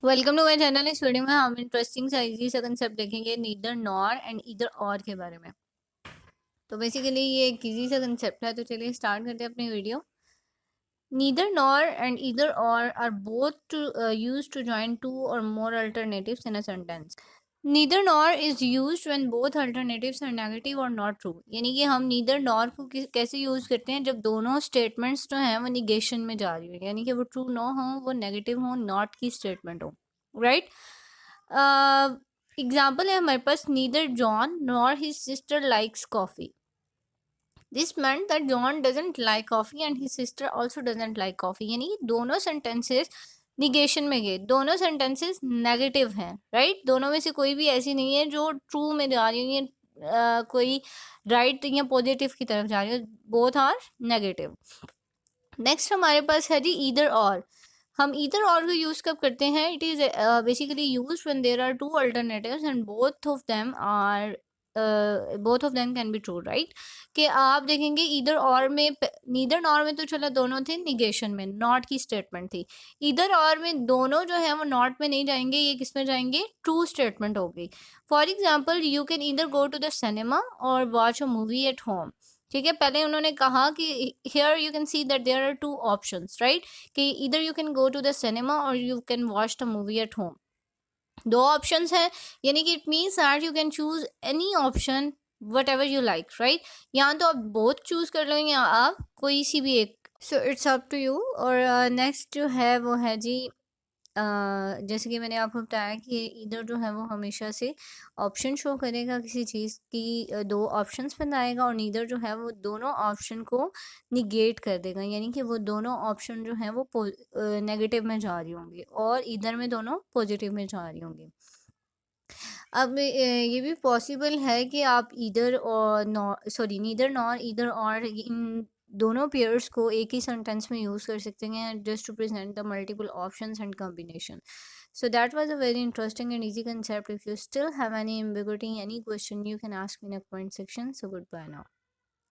Welcome to my channel. इस video में हम इंटरेस्टिंग सा इजी सा कंसेप्ट देखेंगे नीदर नॉर एंड ईदर और के बारे में। तो बेसिकली ये एक इजी सा कंसेप्ट है, तो चलिए स्टार्ट करते हैं अपनी video. Neither nor and either or are both used to join two or more alternatives in a sentence. Neither nor is used when both alternatives are negative or not true. यानी कि हम neither nor को कैसे use करते हैं, जब दोनों statements जो हैं वो निगेशन में जा रही हो, यानी कि वो ट्रू ना हो, वो नेगेटिव हो, नॉट की स्टेटमेंट हो, राइट। एग्जाम्पल है हमारे पास, neither John nor his sister likes coffee. This meant that John doesn't like coffee and his sister also doesn't like coffee। यानी कि दोनों सेंटेंसेस निगेशन में गए, दोनों सेंटेंसेस नेगेटिव हैं, राइट। दोनों में से कोई भी ऐसी नहीं है जो ट्रू में जा रही है, कोई राइट या पॉजिटिव की तरफ जा रही है, बोथ आर नेगेटिव। नेक्स्ट हमारे पास है जी ईदर और। हम ईदर और को यूज कब करते हैं? It is basically use when there are two alternatives and both of them can be true, right. कि आप देखेंगे ईदर और में, नीदर नॉर में तो चलो दोनों थे निगेशन में, नॉट की स्टेटमेंट थी। ईदर और में दोनों जो है वो नॉट में नहीं जाएंगे, ये किस में जाएंगे? ट्रू स्टेटमेंट होगी। For example, you can either go to the cinema or watch a movie at home. ठीक है, पहले उन्होंने कहा कि here you can see that there are two options, right. कि either you can go to the cinema or you can watch the movie at home. दो options हैं, यानी कि it means that you can choose any option whatever you like, right. यहाँ तो आप both choose कर लो या आप कोई सी भी एक, so it's up to you. और नेक्स्ट जो है वो है जी, जैसे कि मैंने आपको बताया कि इधर जो है वो हमेशा से ऑप्शन शो करेगा, किसी चीज़ की दो ऑप्शंस बताएगा, और नीदर जो है वो दोनों ऑप्शन को निगेट कर देगा, यानी कि वो दोनों ऑप्शन जो है वो नेगेटिव में जा रही होंगी और इधर में दोनों पॉजिटिव में जा रही होंगी। अब ये भी पॉसिबल है कि आप इधर और नीदर नॉर ईदर और इन दोनों पेयर्स को एक ही सेंटेंस में यूज़ कर सकते हैं, just to present the multiple options and combination. So that was a very interesting and easy concept. If you still have any ambiguity, any question, you can ask me in the comment section. So goodbye now.